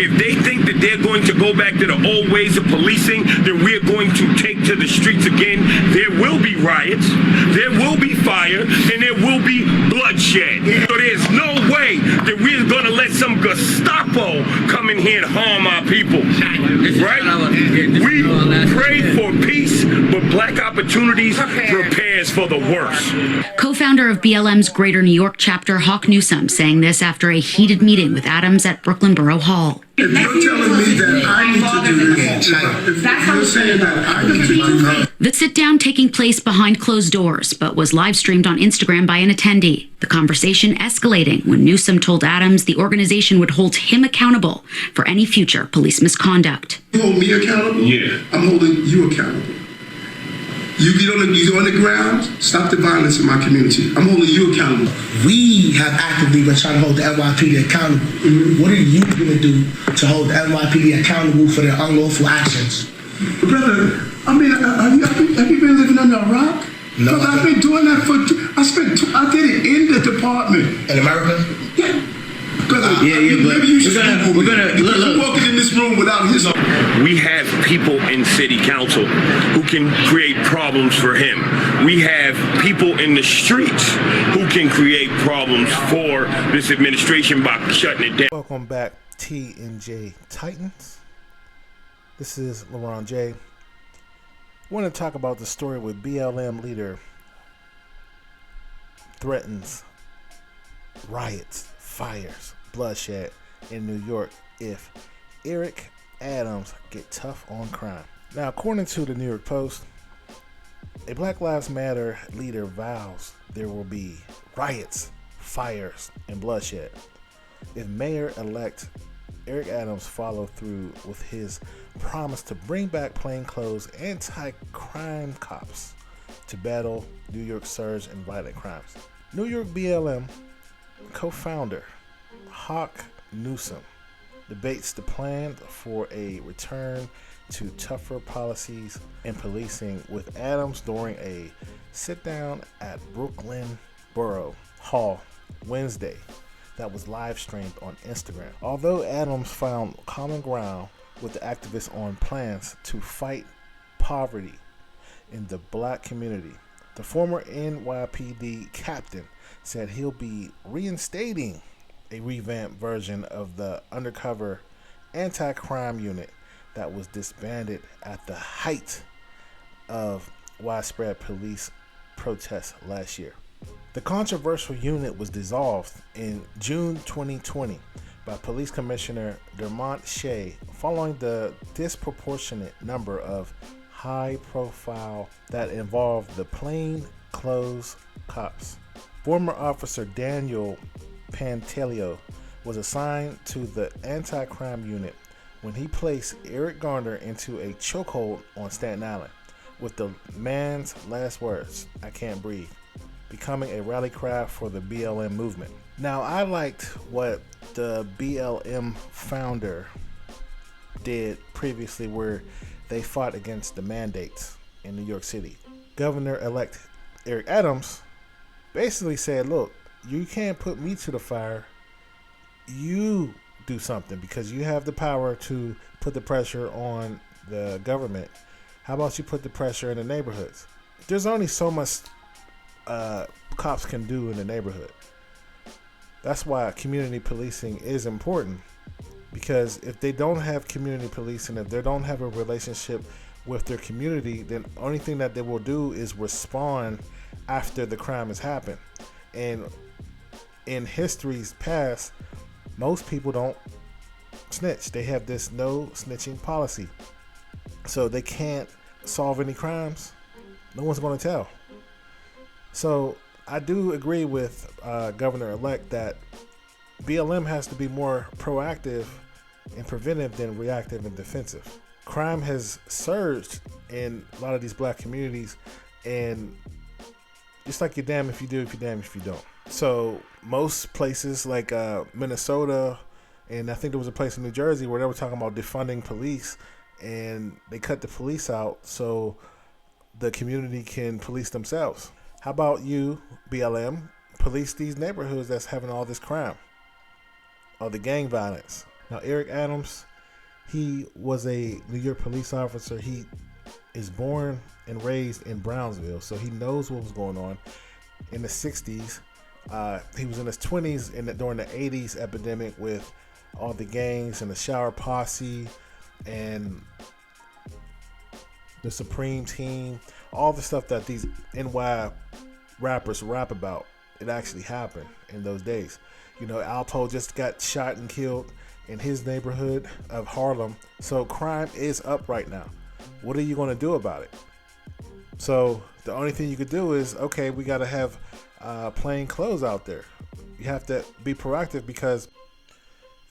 If they think that they're going to go back to the old ways of policing, then we're going to take to the streets again. There will be riots, there will be fire, and there will be bloodshed. So there's no way that we're going to let some Gestapo come in here and harm our people. Right? We pray for peace, but black opportunities prepares for the worst. Co-founder of BLM's Greater New York chapter, Hawk Newsome, saying this after a heated meeting with Adams at Brooklyn Borough Hall. If you're telling me that I need to do this, if you're saying that I need to do this. The sit-down taking place behind closed doors, but was live-streamed on Instagram by an attendee. The conversation escalating when Newsome told Adams the organization would hold him accountable for any future police misconduct. You hold me accountable? Yeah. I'm holding you accountable. You get on the ground, stop the violence in my community. I'm holding you accountable. We have actively been trying to hold the NYPD accountable. What are you going to do to hold the NYPD accountable for their unlawful actions? Brother, I mean, have you been living under a rock? No. Because I've been doing that I did it in the department. In America? Yeah. Brother, we're look. Walking in this room without his. We have people in city council who can create problems for him. We have people in the streets who can create problems for this administration by shutting it down. Welcome back, T&J Titans. This is LeBron J. I want to talk about the story with BLM leader threatens riots, fires, bloodshed in New York if Eric Adams get tough on crime. Now, according to the New York Post, a Black Lives Matter leader vows there will be riots, fires, and bloodshed if Mayor-elect Eric Adams follow through with his promise to bring back plainclothes anti-crime cops to battle New York's surge in violent crimes. New York BLM co-founder Hawk Newsome debates the plan for a return to tougher policies in policing with Adams during a sit-down at Brooklyn Borough Hall Wednesday that was live streamed on Instagram. Although Adams found common ground with the activists on plans to fight poverty in the black community, the former NYPD captain said he'll be reinstating a revamped version of the undercover anti-crime unit that was disbanded at the height of widespread police protests last year. The controversial unit was dissolved in June 2020 by Police Commissioner Dermont Shea following the disproportionate number of high-profile that involved the plainclothes cops. Former Officer Daniel Pantaleo was assigned to the anti-crime unit when he placed Eric Garner into a chokehold on Staten Island with the man's last words, "I can't breathe," becoming a rally cry for the BLM movement. Now, I liked what the BLM founder did previously where they fought against the mandates in New York City. Governor-elect Eric Adams basically said, look, you can't put me to the fire. You do something because you have the power to put the pressure on the government. How about you put the pressure in the neighborhoods? There's only so much cops can do in the neighborhood. That's why community policing is important, because if they don't have community policing, if they don't have a relationship with their community, then the only thing that they will do is respond after the crime has happened. And in history's past, most people don't snitch. They have this no snitching policy. So they can't solve any crimes. No one's going to tell. So I do agree with Governor-elect that BLM has to be more proactive and preventive than reactive and defensive. Crime has surged in a lot of these black communities, and it's like you're damned if you do, if you're damned if you don't. So most places like Minnesota, and I think there was a place in New Jersey where they were talking about defunding police, and they cut the police out so the community can police themselves. How about you, BLM, police these neighborhoods that's having all this crime or the gang violence? Now, Eric Adams, he was a New York police officer. He is born and raised in Brownsville, so he knows what was going on in the 60s. He was in his 20s during the 80s epidemic with all the gangs and the Shower Posse and the Supreme Team, all the stuff that these NY rappers rap about. It actually happened in those days. You know, Alpo just got shot and killed in his neighborhood of Harlem. So crime is up right now. What are you going to do about it? So the only thing you could do is, okay, we got to have plain clothes out there. You have to be proactive because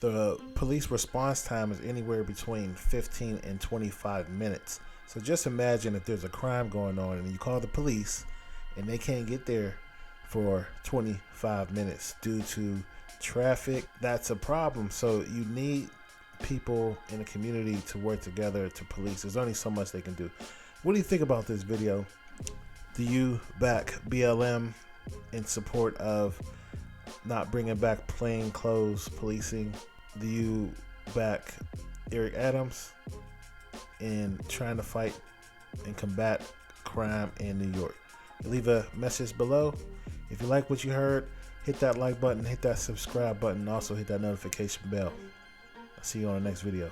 the police response time is anywhere between 15 and 25 minutes. So just imagine if there's a crime going on and you call the police and they can't get there for 25 minutes due to traffic. That's a problem. So you need people in the community to work together to police. There's only so much they can do. What do you think about this video? Do you back BLM in support of not bringing back plain clothes policing? Do you back Eric Adams in trying to fight and combat crime in New York? Leave a message below. If you like what you heard, hit that like button, hit that subscribe button, also hit that notification bell. I'll see you on the next video.